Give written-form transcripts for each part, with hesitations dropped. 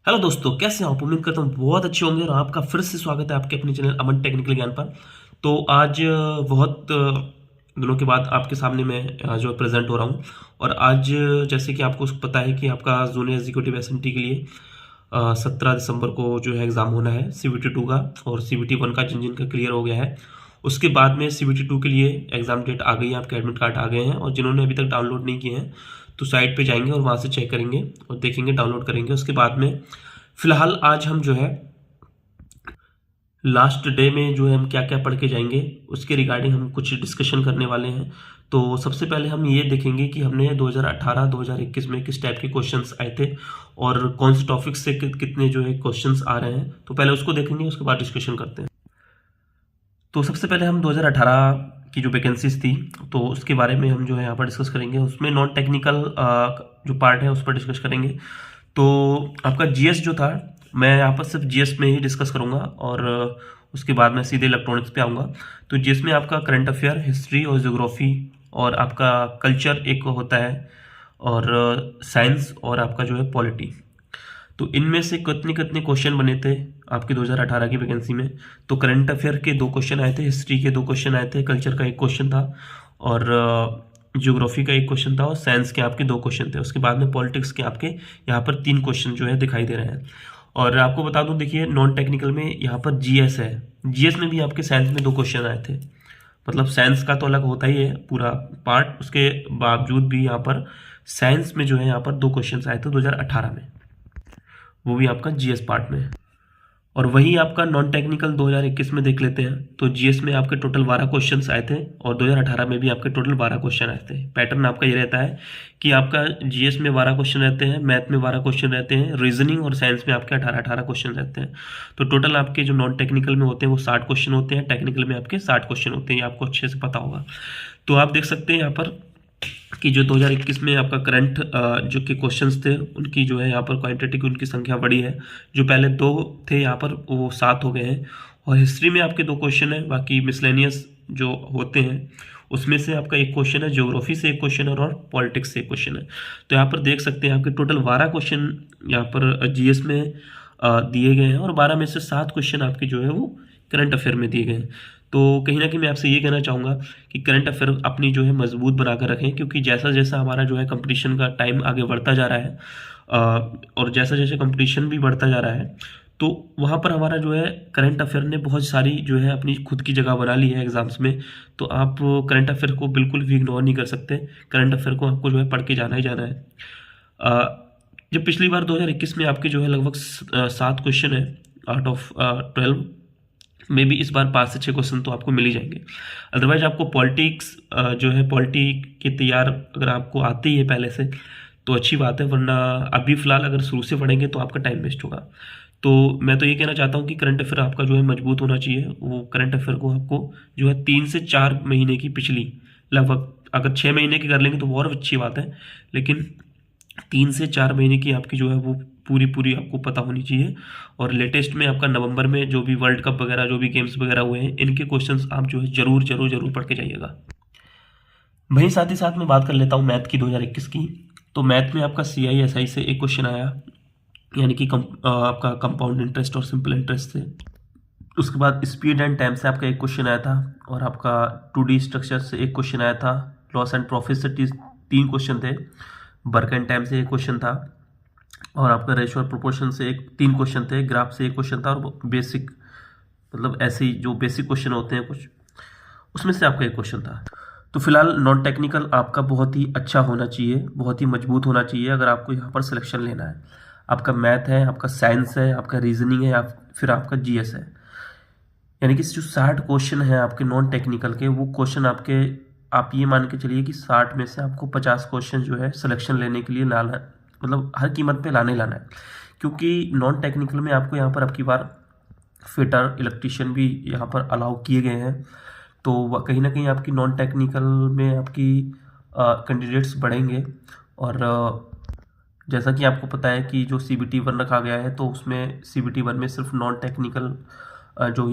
Hello दोस्तों, कैसे हैं आप? उम्मीद करता हूँ बहुत अच्छे होंगे और आपका फिर से स्वागत है आपके अपने चैनल अमन टेक्निकल ज्ञान पर। तो आज बहुत दिनों के बाद आपके सामने मैं जो प्रेजेंट हो रहा हूँ। और आज जैसे कि आपको पता है कि आपका जूनियर एग्जीक्यूटिव एसएनटी के लिए 17 दिसंबर को जो है एग्ज़ाम होना है CBT 2 का। और CBT 1 का जिन जिन का क्लियर हो गया है, उसके बाद में CBT 2 के लिए एग्ज़ाम डेट आ गई है, आपके एडमिट कार्ड आ गए हैं। और जिन्होंने अभी तक डाउनलोड नहीं किए हैं तो साइट पे जाएंगे और वहाँ से चेक करेंगे और देखेंगे, डाउनलोड करेंगे। उसके बाद में फिलहाल आज हम जो है लास्ट डे में जो है हम क्या क्या पढ़ के जाएंगे उसके रिगार्डिंग हम कुछ डिस्कशन करने वाले हैं। तो सबसे पहले हम ये देखेंगे कि हमने 2018-2021 में किस टाइप के क्वेश्चंस आए थे और कौन से टॉपिक से कितने जो है क्वेश्चंस आ रहे हैं। तो पहले उसको देखेंगे, उसके बाद डिस्कशन करते हैं। तो सबसे पहले हम 2018 की जो वैकेंसीज थी तो उसके बारे में हम जो है यहाँ पर डिस्कस करेंगे। उसमें नॉन टेक्निकल जो पार्ट है उस पर डिस्कस करेंगे। तो आपका जीएस जो था, मैं यहाँ पर सिर्फ जीएस में ही डिस्कस करूँगा और उसके बाद मैं सीधे इलेक्ट्रॉनिक्स पे आऊँगा। तो जीएस में आपका करंट अफेयर, हिस्ट्री और ज्योग्राफी और आपका कल्चर एक होता है, और साइंस और आपका जो है पॉलिटी। तो इनमें से कितने कितने क्वेश्चन बने थे आपके 2018 की वैकेंसी में? तो करंट अफेयर के 2 क्वेश्चन आए थे, हिस्ट्री के 2 क्वेश्चन आए थे, कल्चर का 1 क्वेश्चन था और ज्योग्राफी का 1 क्वेश्चन था और साइंस के आपके 2 क्वेश्चन थे। उसके बाद में पॉलिटिक्स के आपके यहाँ पर 3 क्वेश्चन जो है दिखाई दे रहे हैं। और आपको बता दूं, देखिए नॉन टेक्निकल में यहाँ पर जीएस है। जीएस में भी आपके साइंस में 2 क्वेश्चन आए थे। मतलब साइंस का तो अलग होता ही है पूरा पार्ट, उसके बावजूद भी यहाँ पर साइंस में जो है यहाँ पर 2 क्वेश्चन आए थे 2018 में, वो भी आपका जीएस पार्ट में। और वही आपका नॉन टेक्निकल 2021 में देख लेते हैं। तो जीएस में आपके टोटल 12 क्वेश्चंस आए थे और 2018 में भी आपके टोटल 12 क्वेश्चन आए थे। पैटर्न आपका ये रहता है कि आपका जीएस में 12 क्वेश्चन रहते हैं, मैथ में 12 क्वेश्चन रहते हैं, रीजनिंग और साइंस में आपके 18-18 क्वेश्चन रहते हैं। तो टोटल आपके जो नॉन टेक्निकल में होते हैं वो 60 क्वेश्चन होते हैं, टेक्निकल में आपके 60 क्वेश्चन होते हैं, ये आपको अच्छे से पता होगा। तो आप देख सकते हैं यहाँ पर कि जो 2021 में आपका करंट जो के क्वेश्चंस थे उनकी जो है यहाँ पर क्वांटिटी की उनकी संख्या बड़ी है। जो पहले 2 थे यहाँ पर वो 7 हो गए हैं। और हिस्ट्री में आपके 2 क्वेश्चन है, बाकी मिसलेनियस जो होते हैं उसमें से आपका 1 क्वेश्चन है, ज्योग्राफी से 1 क्वेश्चन है और पॉलिटिक्स से 1 क्वेश्चन है। तो यहाँ पर देख सकते हैं आपके टोटल 12 क्वेश्चन यहाँ पर जीएस में दिए गए हैं और 12 में से 7 क्वेश्चन आपके जो है वो करंट अफेयर में दिए गए हैं। तो कहीं ना कहीं मैं आपसे ये कहना चाहूँगा कि करंट अफेयर अपनी जो है मजबूत बनाकर रखें, क्योंकि जैसा जैसा हमारा जो है कंपटीशन का टाइम आगे बढ़ता जा रहा है और जैसा जैसे कंपटीशन भी बढ़ता जा रहा है, तो वहाँ पर हमारा जो है करंट अफेयर ने बहुत सारी जो है अपनी खुद की जगह बना ली है एग्जाम्स में। तो आप करंट अफेयर को बिल्कुल भी इग्नोर नहीं कर सकते। करंट अफेयर को आपको जो है पढ़ के जाना ही जाना है। जब पिछली बार 2021 में आपके जो है लगभग 7 क्वेश्चन है आउट ऑफ 12 में भी, इस बार 5 से 6 क्वेश्चन तो आपको मिल ही जाएंगे। अदरवाइज आपको पॉलिटिक्स जो है पॉलिटी की तैयार अगर आपको आती है पहले से तो अच्छी बात है, वरना अभी फिलहाल अगर शुरू से पढ़ेंगे तो आपका टाइम वेस्ट होगा। तो मैं तो ये कहना चाहता हूँ कि करंट अफेयर आपका जो है मजबूत होना चाहिए। वो करंट अफेयर को आपको जो है 3 से 4 महीने की पिछली, लगभग अगर 6 महीने की कर लेंगे तो बहुत अच्छी बात है, लेकिन 3 से 4 महीने की आपकी जो है वो पूरी आपको पता होनी चाहिए। और लेटेस्ट में आपका नवंबर में जो भी वर्ल्ड कप वगैरह जो भी गेम्स वगैरह हुए हैं इनके क्वेश्चंस आप जो है जरूर पढ़ के जाइएगा। वहीं साथ ही साथ मैं बात कर लेता हूँ मैथ की 2021 की। तो मैथ में आपका CISI से 1 क्वेश्चन आया, यानी कि आपका कंपाउंड इंटरेस्ट और सिंपल इंटरेस्ट से। उसके बाद स्पीड एंड टाइम से आपका 1 क्वेश्चन आया था और आपका 2D स्ट्रक्चर से 1 क्वेश्चन आया था। लॉस एंड प्रॉफिट से 3 क्वेश्चन थे। वर्क एंड टाइम से 1 क्वेश्चन था और आपका रेशियो और प्रोपोर्शन से 3 क्वेश्चन थे। ग्राफ से 1 क्वेश्चन था और बेसिक, मतलब ऐसे ही जो बेसिक क्वेश्चन होते हैं कुछ, उसमें से आपका 1 क्वेश्चन था। तो फिलहाल नॉन टेक्निकल आपका बहुत ही अच्छा होना चाहिए, बहुत ही मजबूत होना चाहिए अगर आपको यहाँ पर सिलेक्शन लेना है। आपका मैथ है, आपका साइंस है, आपका रीजनिंग है, फिर आपका जीएस है। यानी कि जो 60 क्वेश्चन है आपके नॉन टेक्निकल के, वो क्वेश्चन आपके, आप ये मान के चलिए कि 60 में से आपको 50 क्वेश्चन जो है सिलेक्शन लेने के लिए लाना है, मतलब हर कीमत पे लाना है। क्योंकि नॉन टेक्निकल में आपको यहाँ पर अब की बार फिटर, इलेक्ट्रीशियन भी यहाँ पर अलाउ किए गए हैं। तो कहीं ना कहीं आपकी नॉन टेक्निकल में आपकी कैंडिडेट्स बढ़ेंगे। और जैसा कि आपको पता है कि जो CBT 1 रखा गया है तो उसमें CBT 1 में सिर्फ नॉन टेक्निकल जो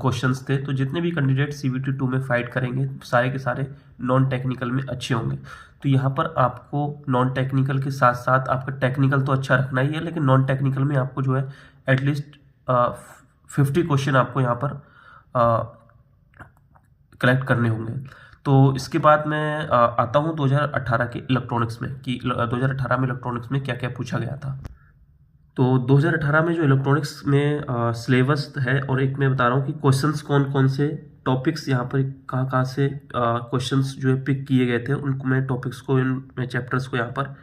क्वेश्चंस थे। तो जितने भी कैंडिडेट CBT 2 में फाइट करेंगे सारे के सारे नॉन टेक्निकल में अच्छे होंगे। तो यहाँ पर आपको नॉन टेक्निकल के साथ साथ आपका टेक्निकल तो अच्छा रखना ही है, लेकिन नॉन टेक्निकल में आपको जो है एटलीस्ट 50 क्वेश्चन आपको यहाँ पर कलेक्ट करने होंगे। तो इसके बाद मैं आता हूँ 2018 के इलेक्ट्रॉनिक्स में कि 2018 में इलेक्ट्रॉनिक्स में क्या क्या पूछा गया था। तो 2018 में जो इलेक्ट्रॉनिक्स में सिलेबस है, और एक मैं बता रहा हूँ कि क्वेश्चंस कौन कौन से टॉपिक्स यहाँ पर कहाँ कहाँ से क्वेश्चंस जो है पिक किए गए थे, उनको मैं टॉपिक्स को इन चैप्टर्स को यहाँ पर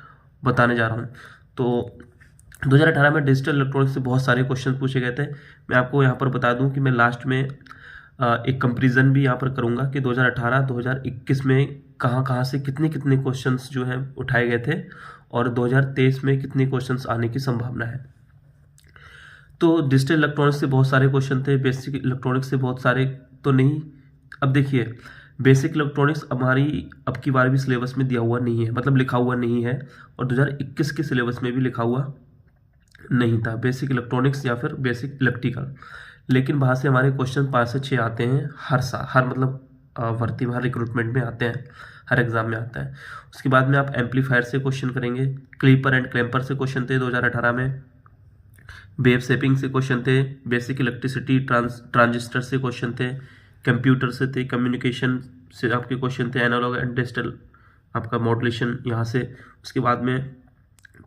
बताने जा रहा हूँ। तो 2018 में डिजिटल इलेक्ट्रॉनिक्स से बहुत सारे क्वेश्चन पूछे गए थे। मैं आपको यहाँ पर बता दूँ कि मैं लास्ट में एक कंपैरिजन भी यहाँ पर करूँगा कि 2018-2021 में कहाँ कहाँ से कितने कितने क्वेश्चंस जो हैं उठाए गए थे और 2023 में कितने क्वेश्चंस आने की संभावना है। तो डिजिटल इलेक्ट्रॉनिक्स से बहुत सारे क्वेश्चन थे, बेसिक इलेक्ट्रॉनिक्स से बहुत सारे तो नहीं। अब देखिए, बेसिक इलेक्ट्रॉनिक्स हमारी अब की बार भी सिलेबस में दिया हुआ नहीं है, मतलब लिखा हुआ नहीं है, और 2021 के सिलेबस में भी लिखा हुआ नहीं था बेसिक इलेक्ट्रॉनिक्स या फिर बेसिक इलेक्ट्रिकल। लेकिन वहाँ से हमारे क्वेश्चन 5 से 6 आते हैं हर साल, हर मतलब भर्ती में, हर रिक्रूटमेंट में आते हैं, हर एग्जाम में आता है। उसके बाद में आप एम्पलीफायर से क्वेश्चन करेंगे, क्लीपर एंड क्लैम्पर से क्वेश्चन थे 2018 में, वेव शेपिंग से क्वेश्चन थे, बेसिक इलेक्ट्रिसिटी ट्रांजिस्टर से क्वेश्चन थे, कंप्यूटर से थे, कम्युनिकेशन से आपके क्वेश्चन थे, एनालॉग एंड डिजिटल आपका मॉड्यूलेशन यहाँ से। उसके बाद में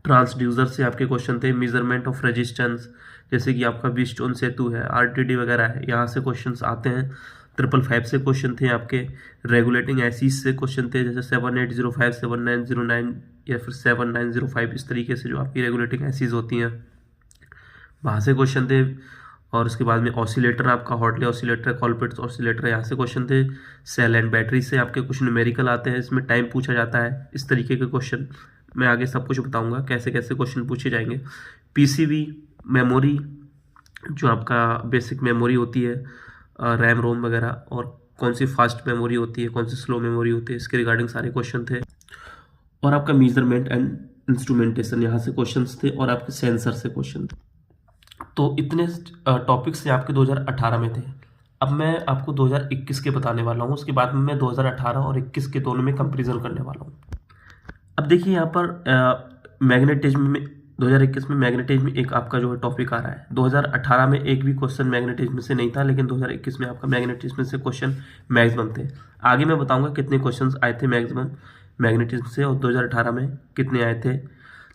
ट्रांसड्यूसर से आपके क्वेश्चन थे, मेजरमेंट ऑफ रेजिस्टेंस जैसे कि आपका व्हीटस्टोन सेतु है, RTD वगैरह है, यहाँ से क्वेश्चंस आते हैं। 555 से क्वेश्चन थे आपके, रेगुलेटिंग एसिस से क्वेश्चन थे, जैसे 7805, 7909 या फिर 7905, इस तरीके से जो आपकी रेगुलेटिंग एसिस होती हैं वहाँ से क्वेश्चन थे। और उसके बाद में ऑसिलेटर, आपका हॉटली ऑसिलेटर, कॉलपिट्स ऑसिलेटर, यहाँ से क्वेश्चन थे। सेल एंड बैटरी से आपके कुछ न्यूमेरिकल आते हैं, इसमें टाइम पूछा जाता है, इस तरीके के क्वेश्चन मैं आगे सब कुछ बताऊंगा कैसे कैसे क्वेश्चन पूछे जाएंगे। PCB मेमोरी, जो आपका बेसिक मेमोरी होती है, रैम रोम वगैरह, और कौन सी फास्ट मेमोरी होती है, कौन सी स्लो मेमोरी होती है, इसके रिगार्डिंग सारे क्वेश्चन थे। और आपका मेजरमेंट एंड इंस्ट्रूमेंटेशन, यहाँ से क्वेश्चंस थे, और आपके सेंसर से क्वेश्चन थे। तो इतने टॉपिक्स आपके 2018 में थे। अब मैं आपको 2021 के बताने वाला हूँ, उसके बाद में मैं 2018 और 21 के दोनों में कंपेरिजन करने वाला हूँ। अब देखिए यहाँ पर मैग्नेटिज्म में 2021 में मैग्नेटिज्म एक आपका जो है टॉपिक आ रहा है। 2018 में एक भी क्वेश्चन मैग्नेटिज्म से नहीं था, लेकिन 2021 में आपका मैग्नेटिज्म से क्वेश्चन मैक्सिमम थे। आगे मैं बताऊंगा कितने क्वेश्चंस आए थे मैक्सिमम मैग्नेटिज्म से और 2018 में कितने आए थे।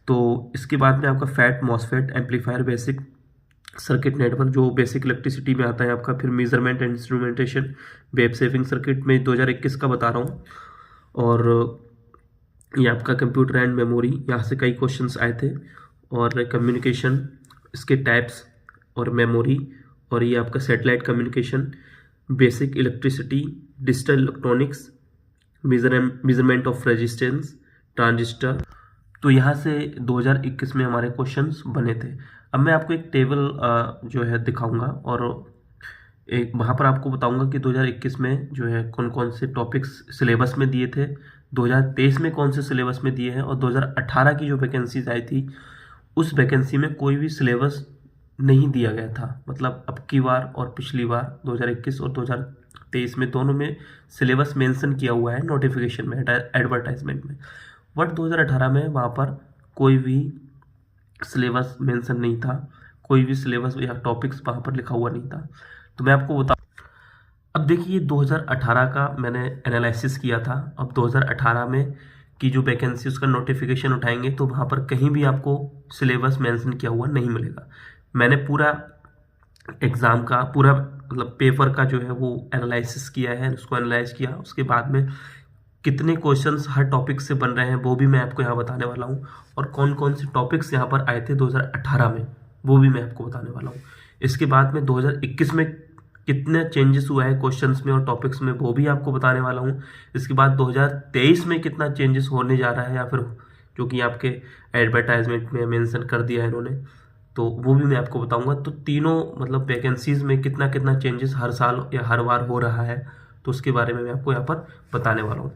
तो इसके बाद में आपका fat, MOSFET, amplifier, basic circuit network जो बेसिक इलेक्ट्रिसिटी में आता है आपका, फिर measurement and instrumentation, web saving circuit में 2021 का बता रहा हूँ। और ये आपका कंप्यूटर एंड मेमोरी, यहाँ से कई क्वेश्चंस आए थे। और कम्युनिकेशन, इसके टाइप्स और मेमोरी, और ये आपका satellite communication, basic electricity, digital electronics, measurement of resistance, transistor. तो यहाँ से 2021 में हमारे क्वेश्चंस बने थे। अब मैं आपको एक टेबल जो है दिखाऊंगा, और एक वहाँ पर आपको बताऊंगा कि 2021 में जो है कौन कौन से टॉपिक्स सिलेबस में दिए थे, 2023 में कौन से सिलेबस में दिए हैं, और 2018 की जो वैकेंसीज आई थी उस वैकेंसी में कोई भी सिलेबस नहीं दिया गया था। मतलब अब की बार और पिछली बार 2021 और 2023 में दोनों में सिलेबस मेंशन किया हुआ है नोटिफिकेशन में, एडवर्टाइजमेंट में, बट 2018 में वहाँ पर कोई भी सिलेबस मेंशन नहीं था, कोई भी सिलेबस या टॉपिक्स वहाँ पर लिखा हुआ नहीं था। तो मैं आपको बता, अब देखिए 2018 का मैंने एनालिसिस किया था। अब 2018 में की जो वैकेंसी उसका नोटिफिकेशन उठाएंगे तो वहाँ पर कहीं भी आपको सिलेबस मेंशन किया हुआ नहीं मिलेगा। मैंने पूरा एग्ज़ाम का पूरा मतलब पेपर का जो है वो एनालिसिस किया है, उसको एनालाइज किया, उसके बाद में कितने क्वेश्चंस हर टॉपिक से बन रहे हैं वो भी मैं आपको यहाँ बताने वाला हूँ, और कौन कौन से टॉपिक्स यहाँ पर आए थे 2018 में वो भी मैं आपको बताने वाला हूँ। इसके बाद में 2021 में कितने चेंजेस हुआ है क्वेश्चंस में और टॉपिक्स में वो भी आपको बताने वाला हूँ। इसके बाद 2023 में कितना चेंजेस होने जा रहा है, या फिर जो कि आपके एडवर्टाइजमेंट में मेंशन कर दिया है इन्होंने, तो वो भी मैं आपको बताऊंगा। तो तीनों मतलब वैकेंसीज में कितना कितना चेंजेस हर साल या हर बार हो रहा है, तो उसके बारे में मैं आपको यहाँ पर बताने वाला हूँ।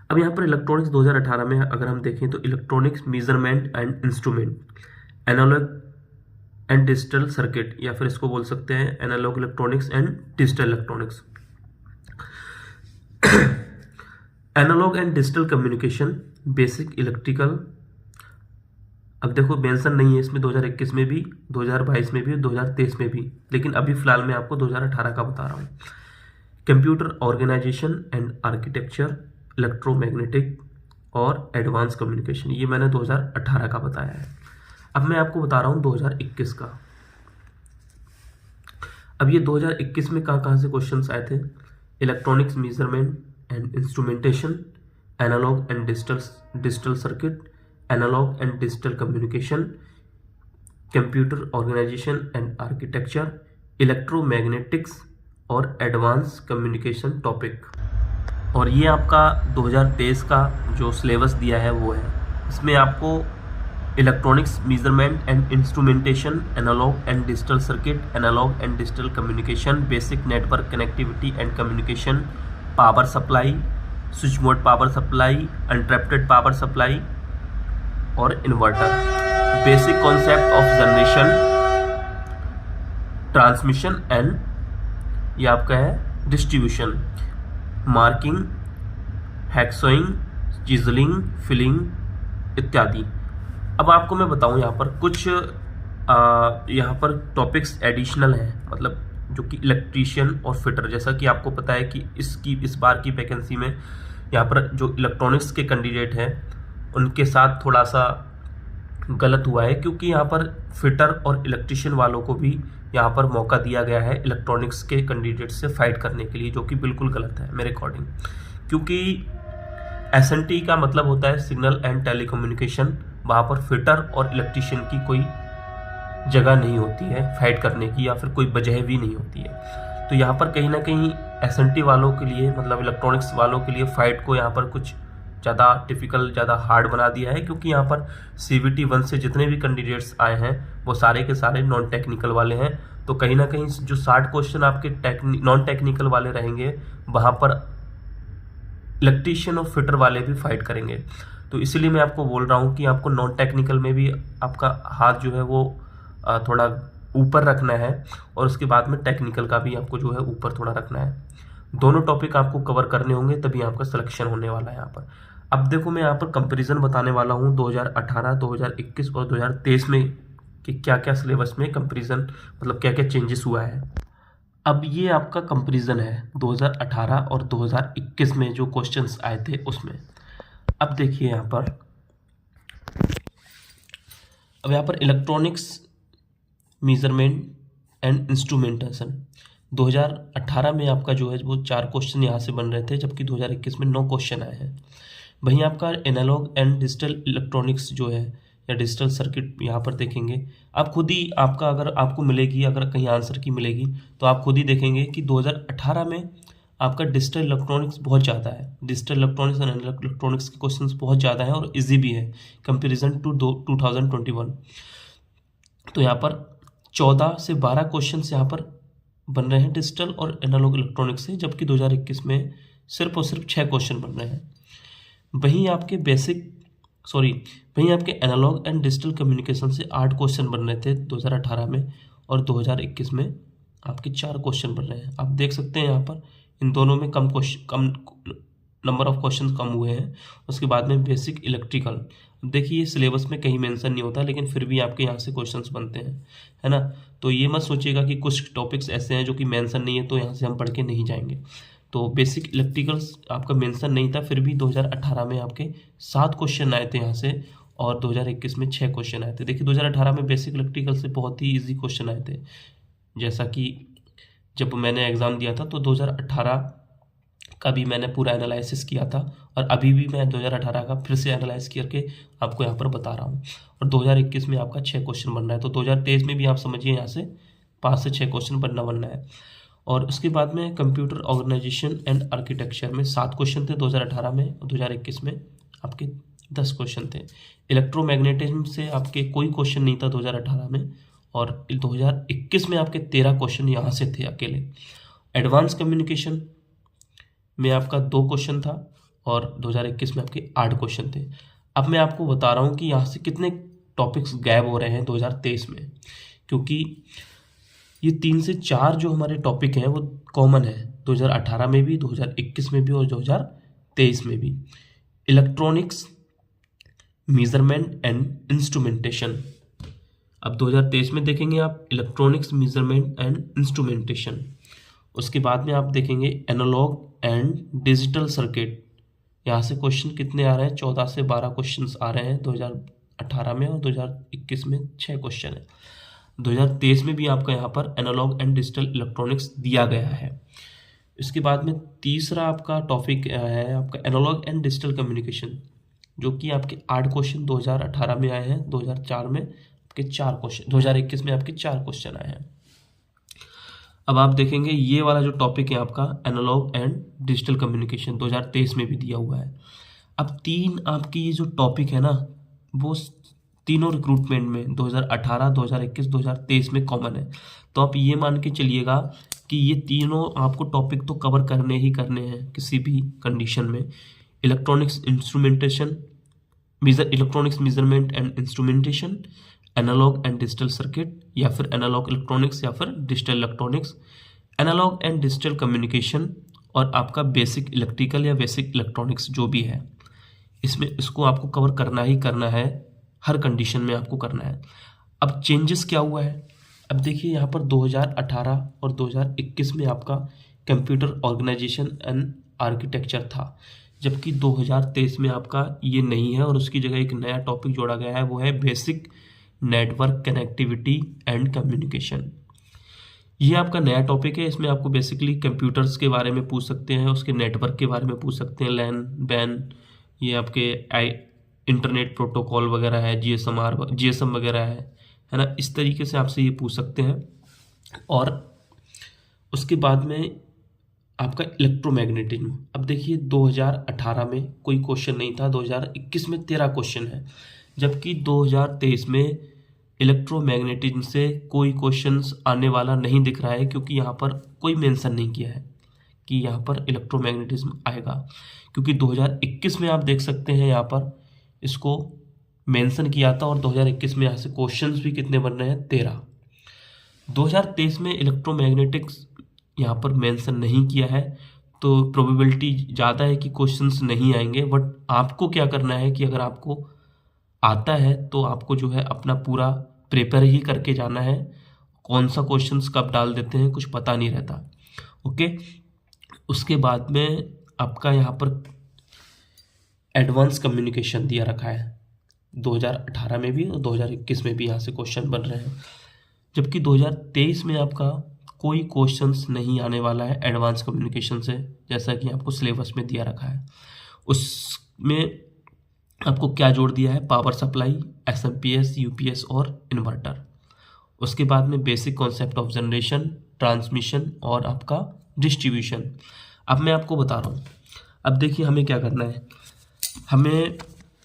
अब यहाँ पर इलेक्ट्रॉनिक्स 2018 में अगर हम देखें तो electronics measurement and instrument, and digital circuit, या फिर इसको बोल सकते हैं analog electronics and digital electronics. Analog and digital communication, basic electrical. अब देखो मेंशन नहीं है इसमें 2021 में भी, 2022 में भी, 2023 में भी, लेकिन अभी फिलहाल मैं आपको 2018 का बता रहा हूँ। Computer organisation and architecture, electromagnetic और एडवांस कम्युनिकेशन, ये मैंने 2018 का बताया है। अब मैं आपको बता रहा हूँ 2021 का। अब ये 2021 में कहाँ से क्वेश्चंस आए थे? Electronics measurement and instrumentation, analog and digital circuit, analog and digital communication, computer organisation and architecture, electromagnetics और एडवांस कम्युनिकेशन टॉपिक। और ये आपका 2023 का जो सिलेबस दिया है वो है। इसमें आपको electronics measurement and instrumentation, analog and digital circuit, analog and digital communication, basic network connectivity and communication, power supply, switch mode power supply, uninterrupted power supply और inverter, basic concept of generation, transmission and ये आपका है distribution, marking, hacksawing, chiselling, filing इत्यादि। अब आपको मैं बताऊं यहाँ पर कुछ यहाँ पर टॉपिक्स एडिशनल हैं, मतलब जो कि इलेक्ट्रीशियन और फिटर, जैसा कि आपको पता है कि इस बार की वैकेंसी में यहाँ पर जो इलेक्ट्रॉनिक्स के कैंडिडेट हैं उनके साथ थोड़ा सा गलत हुआ है, क्योंकि यहाँ पर फिटर और इलेक्ट्रीशियन वालों को भी यहाँ पर मौका दिया गया है इलेक्ट्रॉनिक्स के कैंडिडेट से फाइट करने के लिए, जो कि बिल्कुल गलत है मेरे अकॉर्डिंग। क्योंकि एसएनटी का मतलब होता है सिग्नल एंड टेलीकम्युनिकेशन, वहाँ पर फिटर और इलेक्ट्रीशियन की कोई जगह नहीं होती है फाइट करने की, या फिर कोई वजह भी नहीं होती है। तो यहाँ पर कहीं ना कहीं एसएनटी वालों के लिए, मतलब इलेक्ट्रॉनिक्स वालों के लिए फाइट को यहाँ पर कुछ ज़्यादा डिफ़िकल्ट, ज़्यादा हार्ड बना दिया है, क्योंकि यहाँ पर CVT 1 से जितने भी कैंडिडेट्स आए हैं वो सारे के सारे नॉन टेक्निकल वाले हैं। तो कहीं ना कहीं जो 60 क्वेश्चन आपके नॉन टेक्निकल वाले रहेंगे, वहाँ पर इलेक्ट्रीशियन और फिटर वाले भी फाइट करेंगे। तो इसलिए मैं आपको बोल रहा हूँ कि आपको नॉन टेक्निकल में भी आपका हाथ जो है वो थोड़ा ऊपर रखना है, और उसके बाद में टेक्निकल का भी आपको जो है ऊपर थोड़ा रखना है। दोनों टॉपिक आपको कवर करने होंगे, तभी आपका सिलेक्शन होने वाला है यहाँ पर। अब देखो मैं यहाँ पर कंपैरिजन बताने वाला हूँ 2018, 2021 और 2023 में कि क्या क्या सिलेबस में कंपैरिजन, मतलब क्या क्या चेंजेस हुआ है। अब ये आपका कंपैरिजन है 2018 और 2021 में जो क्वेश्चंस आए थे उसमें। अब देखिए यहाँ पर, अब यहाँ पर इलेक्ट्रॉनिक्स मेजरमेंट एंड इंस्ट्रूमेंटेशन 2018 में आपका जो है वो 4 क्वेश्चन यहाँ से बन रहे थे, जबकि 2021 में 9 क्वेश्चन आए हैं। वहीं आपका एनालॉग एंड डिजिटल इलेक्ट्रॉनिक्स जो है या डिजिटल सर्किट यहाँ पर देखेंगे, आप खुद ही आपका, अगर आपको मिलेगी, अगर कहीं आंसर की मिलेगी तो आप खुद ही देखेंगे कि 2018 में आपका डिजिटल इलेक्ट्रॉनिक्स बहुत ज़्यादा है। डिजिटल इलेक्ट्रॉनिक्स और इलेक्ट्रॉनिक्स के क्वेश्चंस बहुत ज़्यादा हैं और इजी भी है कंपेरिजन टू 2021। तो यहाँ पर 14 से 12 क्वेश्चंस यहाँ पर बन रहे हैं डिजिटल और एनालॉग इलेक्ट्रॉनिक्स से, जबकि 2021 में सिर्फ और सिर्फ 6 क्वेश्चन बन रहे हैं। वहीं आपके एनालॉग एंड डिजिटल कम्युनिकेशन से 8 क्वेश्चन बन रहे थे 2018 में, और 2021 में आपके 4 क्वेश्चन बन रहे हैं। आप देख सकते हैं यहाँ पर इन दोनों में कम नंबर ऑफ क्वेश्चन कम हुए हैं। उसके बाद में बेसिक इलेक्ट्रिकल, देखिए सिलेबस में कहीं मेंशन नहीं होता, लेकिन फिर भी आपके यहाँ से क्वेश्चंस बनते हैं, है ना। तो ये मत सोचिएगा कि कुछ टॉपिक्स ऐसे हैं जो कि मेंशन नहीं है तो यहाँ से हम पढ़ के नहीं जाएंगे। तो बेसिक इलेक्ट्रिकल्स आपका मेंशन नहीं था, फिर भी 2018 में आपके 7 क्वेश्चन आए थे यहाँ से, और 2021 में 6 क्वेश्चन आए थे। देखिए 2018 में बेसिक इलेक्ट्रिकल से बहुत ही ईजी क्वेश्चन आए थे। जैसा कि जब मैंने एग्ज़ाम दिया था तो 2018 का भी मैंने पूरा एनालिसिस किया था, और अभी भी मैं 2018 का फिर से एनालाइज करके आपको यहाँ पर बता रहा हूँ। और 2021 में आपका 6 क्वेश्चन बन रहा है, तो 2023 में भी आप समझिए यहाँ से 5 से 6 क्वेश्चन बनना है। और उसके बाद में कंप्यूटर ऑर्गेनाइजेशन एंड आर्किटेक्चर में 7 क्वेश्चन थे 2018 में, और 2021 में आपके 10 क्वेश्चन थे। इलेक्ट्रोमैग्नेटिज्म से आपके कोई क्वेश्चन नहीं था 2018 में, और 2021 में आपके 13 क्वेश्चन यहाँ से थे अकेले। एडवांस कम्युनिकेशन में आपका 2 क्वेश्चन था, और 2021 में आपके 8 क्वेश्चन थे। अब मैं आपको बता रहा हूँ कि यहाँ से कितने टॉपिक्स गायब हो रहे हैं 2023 में। क्योंकि ये 3 से 4 जो हमारे टॉपिक हैं वो कॉमन है 2018 में भी, 2021 में भी और 2023 में भी। Electronics, measurement and instrumentation. अब 2023 में देखेंगे आप इलेक्ट्रॉनिक्स, मेजरमेंट एंड इंस्ट्रूमेंटेशन। उसके बाद में आप देखेंगे एनालॉग एंड डिजिटल सर्किट। यहाँ से क्वेश्चन कितने आ रहे हैं? 14 से 12 क्वेश्चन आ रहे हैं 2018 में, और 2021 में 6 क्वेश्चन है। 2023 में भी आपका यहाँ पर एनालॉग एंड डिजिटल इलेक्ट्रॉनिक्स दिया गया है। इसके बाद में तीसरा आपका टॉपिक है आपका एनालॉग एंड डिजिटल कम्युनिकेशन, जो कि आपके 8 क्वेश्चन 2018 में आए हैं, 2004 में आपके 4 क्वेश्चन, 2021 में आपके 4 क्वेश्चन आए हैं। अब आप देखेंगे ये वाला जो टॉपिक है आपका एनालॉग एंड डिजिटल कम्युनिकेशन 2023 में भी दिया हुआ है। अब 3 आपकी ये जो टॉपिक है ना, वो तीनों रिक्रूटमेंट में 2018, 2021, 2023 में कॉमन है। तो आप ये मान के चलिएगा कि ये तीनों आपको टॉपिक तो कवर करने ही करने हैं किसी भी कंडीशन में। Electronics instrumentation, electronics measurement and instrumentation, analog and digital circuit, या फिर एनालॉग इलेक्ट्रॉनिक्स या फिर digital electronics, analog and digital communication, और आपका बेसिक इलेक्ट्रिकल या बेसिक इलेक्ट्रॉनिक्स जो भी है, इसमें इसको आपको कवर करना ही करना है, हर कंडीशन में आपको करना है। अब चेंजेस क्या हुआ है? अब देखिए यहाँ पर 2018 और 2021 में आपका कंप्यूटर ऑर्गेनाइजेशन एंड आर्किटेक्चर था, जबकि 2023 में आपका ये नहीं है और उसकी जगह एक नया टॉपिक जोड़ा गया है, वो है basic network connectivity and communication. ये आपका नया टॉपिक है। इसमें आपको बेसिकली कंप्यूटर्स के बारे में पूछ सकते हैं, उसके नेटवर्क के बारे में पूछ सकते हैं, लैन बैन, ये आपके इंटरनेट प्रोटोकॉल वगैरह है, जीएसएम वगैरह है ना, इस तरीके से आपसे ये पूछ सकते हैं। और उसके बाद में आपका इलेक्ट्रोमैग्नेटिज्म। अब देखिए 2018 में कोई क्वेश्चन नहीं था, 2021 में 13 क्वेश्चन है, जबकि 2023 में इलेक्ट्रोमैग्नेटिज्म से कोई क्वेश्चंस आने वाला नहीं दिख रहा है, क्योंकि यहाँ पर कोई मेंशन नहीं किया है कि यहाँ पर इलेक्ट्रोमैग्नेटिज्म आएगा। क्योंकि 2021 में आप देख सकते हैं यहाँ पर इसको मेंशन किया था, और 2021 में यहाँ से क्वेश्चंस भी कितने बन रहे हैं? 13। 2023 में इलेक्ट्रोमैग्नेटिक्स यहाँ पर मेंशन नहीं किया है, तो प्रोबेबिलिटी ज़्यादा है कि क्वेश्चंस नहीं आएंगे। बट आपको क्या करना है कि अगर आपको आता है तो आपको जो है अपना पूरा प्रिपेयर ही करके जाना है। कौन सा क्वेश्चंस कब डाल देते हैं कुछ पता नहीं रहता। ओके, उसके बाद में आपका यहाँ पर एडवांस कम्युनिकेशन दिया रखा है 2018 में भी और 2021 में भी, यहाँ से क्वेश्चन बन रहे हैं। जबकि 2023 में आपका कोई क्वेश्चंस नहीं आने वाला है एडवांस कम्युनिकेशन से, जैसा कि आपको सिलेबस में दिया रखा है। उसमें आपको क्या जोड़ दिया है? पावर सप्लाई, एसएमपीएस, यूपीएस और इन्वर्टर। उसके बाद में basic concept of generation, transmission और आपका डिस्ट्रीब्यूशन। अब मैं आपको बता रहा हूँ। अब देखिए हमें क्या करना है, हमें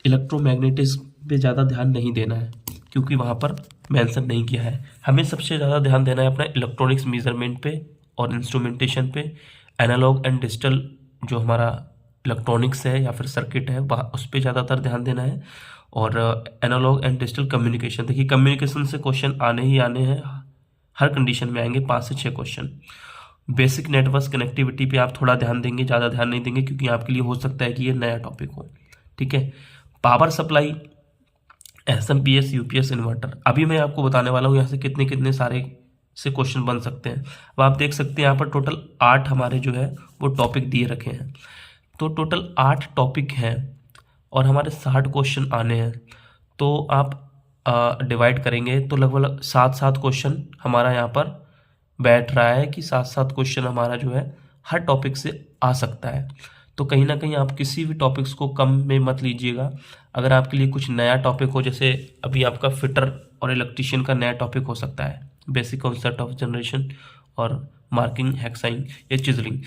इलेक्ट्रोमैग्नेटिज्म पे ज़्यादा ध्यान नहीं देना है, क्योंकि वहाँ पर मेंशन नहीं किया है। हमें सबसे ज़्यादा ध्यान देना है अपना इलेक्ट्रॉनिक्स मेजरमेंट पे और इंस्ट्रूमेंटेशन पे, एनालॉग एंड डिजिटल जो हमारा इलेक्ट्रॉनिक्स है या फिर सर्किट है वह उस पर ज़्यादातर ध्यान देना है, और एनालॉग एंड डिजिटल कम्युनिकेशन। देखिए कम्युनिकेशन से क्वेश्चन आने ही आने हैं, हर कंडीशन में आएंगे 5 से 6 क्वेश्चन। बेसिक नेटवर्क कनेक्टिविटी पे आप थोड़ा ध्यान देंगे, ज़्यादा ध्यान नहीं देंगे, क्योंकि आपके लिए हो सकता है कि ये नया टॉपिक हो। ठीक है, power supply, SMPS, UPS, inverter. अभी मैं आपको बताने वाला हूँ यहाँ से कितने कितने सारे से क्वेश्चन बन सकते हैं। अब आप देख सकते हैं यहाँ पर टोटल 8 हमारे जो है वो टॉपिक दिए रखे हैं। तो टोटल 8 टॉपिक हैं और हमारे 60 क्वेश्चन आने हैं। तो आप डिवाइड करेंगे तो लगभग 7-7 क्वेश्चन हमारा यहाँ पर बैठ रहा है कि 7-7 क्वेश्चन हमारा जो है हर टॉपिक से आ सकता है। तो कहीं ना कहीं आप किसी भी टॉपिक्स को कम में मत लीजिएगा। अगर आपके लिए कुछ नया टॉपिक हो, जैसे अभी आपका फिटर और इलेक्ट्रीशियन का नया टॉपिक हो सकता है, बेसिक कॉन्सेप्ट ऑफ जनरेशन और मार्किंग, हेक्साइन या चिजलिंग।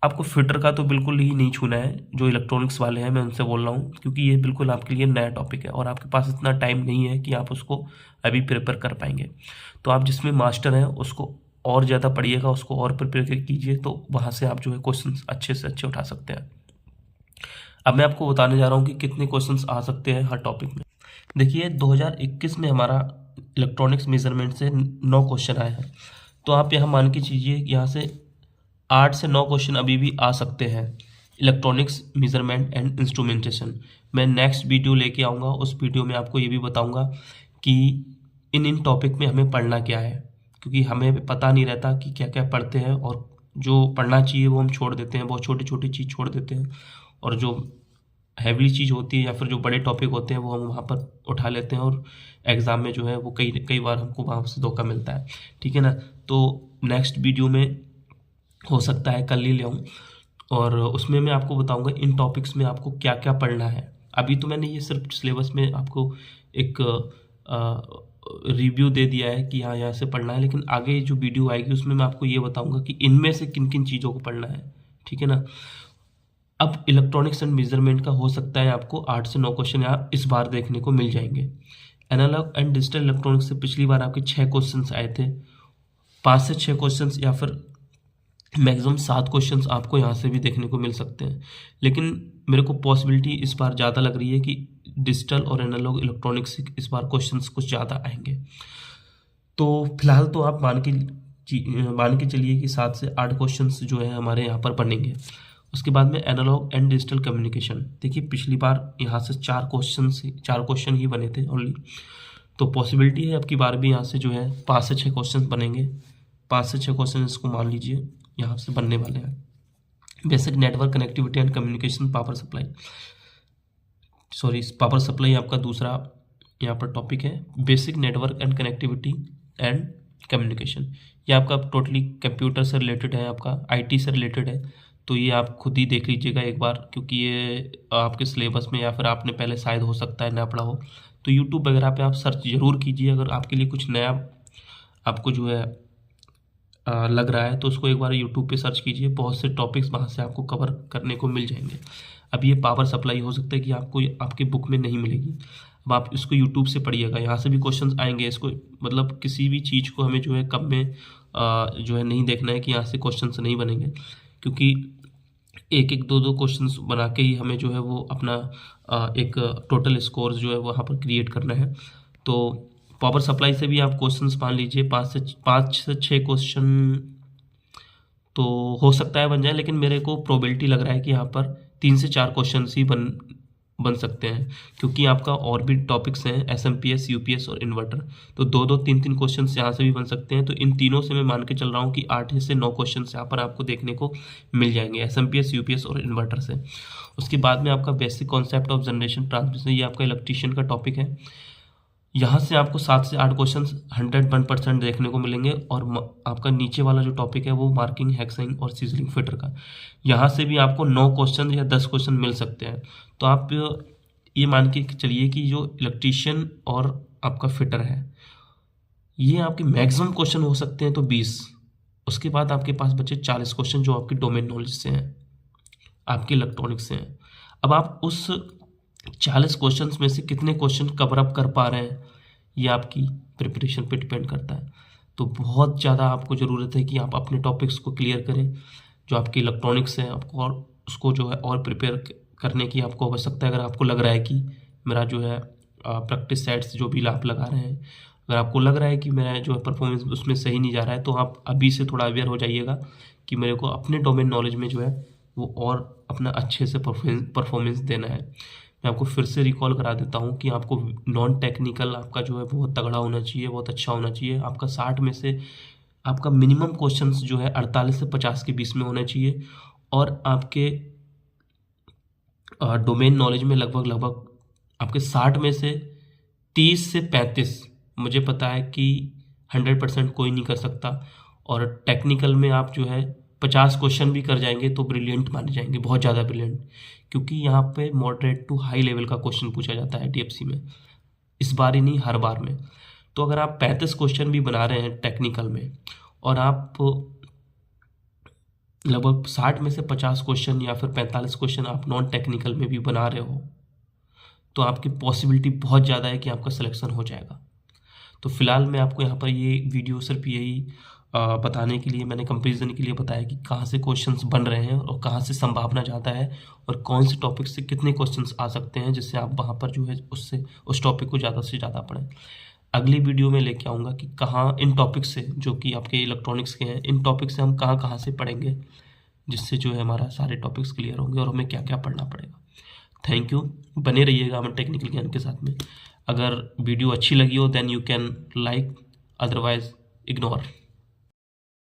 आपको फिटर का तो बिल्कुल ही नहीं छूना है, जो इलेक्ट्रॉनिक्स वाले हैं मैं उनसे बोल रहा हूँ, क्योंकि ये बिल्कुल आपके लिए नया टॉपिक है और आपके पास इतना टाइम नहीं है कि आप उसको अभी प्रिपेयर कर पाएंगे। तो आप जिसमें मास्टर हैं उसको और ज़्यादा पढ़िएगा, उसको और प्रिपेयर कीजिए, तो वहाँ से आप जो है क्वेश्चन अच्छे से अच्छे उठा सकते हैं। अब मैं आपको बताने जा रहा हूँ कि कितने क्वेश्चन आ सकते हैं हर टॉपिक में। देखिए 2021 में हमारा इलेक्ट्रॉनिक्स मेजरमेंट से 9 क्वेश्चन आए हैं। तो आप यहाँ मान के चलिए यहाँ से 8 से 9 क्वेश्चन अभी भी आ सकते हैं इलेक्ट्रॉनिक्स मेजरमेंट एंड इंस्ट्रूमेंटेशन। मैं नेक्स्ट वीडियो लेके आऊँगा, उस वीडियो में आपको ये भी बताऊँगा कि इन टॉपिक में हमें पढ़ना क्या है, क्योंकि हमें पता नहीं रहता कि क्या क्या पढ़ते हैं और जो पढ़ना चाहिए वो हम छोड़ देते हैं, बहुत छोटी छोटी चीज़ छोड़ देते हैं, और जो हैवी चीज़ होती है या फिर जो बड़े टॉपिक होते हैं वो हम वहाँ पर उठा लेते हैं और एग्ज़ाम में जो है वो कई बार हमको वहाँ से धोखा मिलता है। ठीक है ना। तो नेक्स्ट वीडियो में हो सकता है कल ही ले आऊँ, और उसमें मैं आपको बताऊंगा इन टॉपिक्स में आपको क्या क्या पढ़ना है। अभी तो मैंने ये सिर्फ सिलेबस में आपको एक रिव्यू दे दिया है कि हाँ यहाँ से पढ़ना है, लेकिन आगे जो वीडियो आएगी उसमें मैं आपको ये बताऊंगा कि इनमें से किन किन चीज़ों को पढ़ना है। ठीक है ना। अब इलेक्ट्रॉनिक्स एंड मेजरमेंट का हो सकता है आपको 8 से 9 क्वेश्चन यहाँ इस बार देखने को मिल जाएंगे। एनालॉग एंड डिजिटल इलेक्ट्रॉनिक्स से पिछली बार आपके 6 क्वेश्चन आए थे, 5 से 6 क्वेश्चन या फिर मैक्सिमम 7 क्वेश्चंस आपको यहाँ से भी देखने को मिल सकते हैं। लेकिन मेरे को पॉसिबिलिटी इस बार ज़्यादा लग रही है कि डिजिटल और एनालॉग इलेक्ट्रॉनिक्स से इस बार क्वेश्चंस कुछ ज़्यादा आएंगे। तो फिलहाल तो आप मान के चलिए कि 7 से 8 क्वेश्चंस जो है हमारे यहाँ पर बनेंगे। उसके बाद में एनालॉग एंड डिजिटल कम्युनिकेशन, देखिए पिछली बार यहाँ से 4 क्वेश्चन ही बने थे ओनली, तो पॉसिबिलिटी है अब की बार भी यहाँ से जो है 5 से 6 क्वेश्चन बनेंगे। 5 से 6 क्वेश्चन इसको मान लीजिए यहाँ से बनने वाले हैं। Basic network connectivity and communication power supply आपका दूसरा यहाँ पर टॉपिक है। Basic network and connectivity and communication, ये आपका टोटली कंप्यूटर से रिलेटेड है, आपका आईटी से रिलेटेड है। तो ये आप खुद ही देख लीजिएगा एक बार, क्योंकि ये आपके सिलेबस में या फिर आपने पहले शायद हो सकता है ना पढ़ा हो। तो यूट्यूब वगैरह पे आप सर्च ज़रूर कीजिए, अगर आपके लिए कुछ नया आपको जो है लग रहा है तो उसको एक बार यूट्यूब पे सर्च कीजिए, बहुत से टॉपिक्स वहाँ से आपको कवर करने को मिल जाएंगे। अब ये पावर सप्लाई हो सकता है कि आपको आपके बुक में नहीं मिलेगी, अब आप इसको यूट्यूब से पढ़िएगा, यहाँ से भी क्वेश्चंस आएंगे। इसको मतलब किसी भी चीज़ को हमें जो है कम में जो है नहीं देखना है कि यहाँ से क्वेश्चंस नहीं बनेंगे, क्योंकि एक एक दो क्वेश्चंस बना के ही हमें जो है वो अपना एक टोटल स्कोर जो है वहाँ पर क्रिएट करना है। तो पावर सप्लाई से भी आप क्वेश्चंस मान लीजिए 5 से 6 क्वेश्चन तो हो सकता है बन जाए, लेकिन मेरे को प्रोबेबिलिटी लग रहा है कि यहाँ पर 3 से 4 क्वेश्चन ही बन सकते हैं, क्योंकि आपका और भी टॉपिक्स हैं एसएमपीएस, यूपीएस और इन्वर्टर। तो 2-3 क्वेश्चन यहाँ से भी बन सकते हैं। तो इन तीनों से मैं मान के चल रहा हूँ कि 8 से 9 क्वेश्चन यहाँ पर आपको देखने को मिल जाएंगे एसएमपीएस, यूपीएस और इन्वर्टर से। उसके बाद में आपका basic concept of generation transmission, ये आपका इलेक्ट्रीशियन का टॉपिक है। यहाँ से आपको 7 से 8 क्वेश्चन 101% देखने को मिलेंगे। और आपका नीचे वाला जो टॉपिक है वो मार्किंग, हेक्सिंग और सीजलिंग फिटर का, यहाँ से भी आपको 9 क्वेश्चन या 10 क्वेश्चन मिल सकते हैं। तो आप ये मान के चलिए कि जो इलेक्ट्रीशियन और आपका फिटर है ये आपके मैक्सिमम क्वेश्चन हो सकते हैं तो 20। उसके बाद आपके पास बचे 40 क्वेश्चन जो आपकी डोमेन नॉलेज से हैं, आपके इलेक्ट्रॉनिक्स से हैं। अब आप उस 40 क्वेश्चंस में से कितने क्वेश्चन कवर अप कर पा रहे हैं ये आपकी प्रिपरेशन पे डिपेंड करता है। तो बहुत ज़्यादा आपको ज़रूरत है कि आप अपने टॉपिक्स को क्लियर करें, जो आपके इलेक्ट्रॉनिक्स हैं आपको, और उसको जो है और प्रिपेयर करने की आपको आवश्यकता है। अगर आपको लग रहा है कि मेरा जो है प्रैक्टिस सेट्स जो भी आप लगा रहे हैं, अगर आपको लग रहा है कि मेरा जो है परफॉर्मेंस उसमें सही नहीं जा रहा है, तो आप अभी से थोड़ा अवेयर हो जाइएगा कि मेरे को अपने डोमेन नॉलेज में जो है वो और अपना अच्छे से परफॉर्मेंस देना है। मैं आपको फिर से रिकॉल करा देता हूँ कि आपको नॉन टेक्निकल आपका जो है बहुत तगड़ा होना चाहिए, बहुत अच्छा होना चाहिए। आपका 60 में से आपका मिनिमम क्वेश्चंस जो है 48 से 50 के बीच में होना चाहिए, और आपके डोमेन नॉलेज में लगभग आपके 60 में से 30 से 35 मुझे पता है कि 100% कोई नहीं कर सकता, और टेक्निकल में आप जो है 50 क्वेश्चन भी कर जाएंगे तो ब्रिलियंट माने जाएंगे, बहुत ज़्यादा ब्रिलियंट, क्योंकि यहाँ पे मॉडरेट टू हाई लेवल का क्वेश्चन पूछा जाता है डीएफसी में, इस बार ही नहीं हर बार में। तो अगर आप 35 क्वेश्चन भी बना रहे हैं टेक्निकल में, और आप लगभग 60 में से 50 क्वेश्चन या फिर 45 क्वेश्चन आप नॉन टेक्निकल में भी बना रहे हो, तो आपकी पॉसिबिलिटी बहुत ज़्यादा है कि आपका सिलेक्शन हो जाएगा। तो फिलहाल मैं आपको यहाँ पर ये वीडियो सिर्फ यही बताने के लिए, मैंने कंपेरिजन के लिए बताया कि कहाँ से क्वेश्चंस बन रहे हैं और कहाँ से संभावना ज़्यादा है, और कौन से टॉपिक से कितने क्वेश्चंस आ सकते हैं, जिससे आप वहाँ पर जो है उससे उस टॉपिक को ज़्यादा से ज़्यादा पढ़ें। अगली वीडियो में लेके आऊँगा कि कहाँ इन टॉपिक से, जो कि आपके इलेक्ट्रॉनिक्स के हैं, इन टॉपिक से हम कहाँ कहाँ से पढ़ेंगे, जिससे जो है हमारा सारे टॉपिक्स क्लियर होंगे और हमें क्या क्या पढ़ना पड़ेगा। थैंक यू, बने रहिएगा हमें टेक्निकल ज्ञान के साथ में। अगर वीडियो अच्छी लगी हो then you can like, otherwise ignore.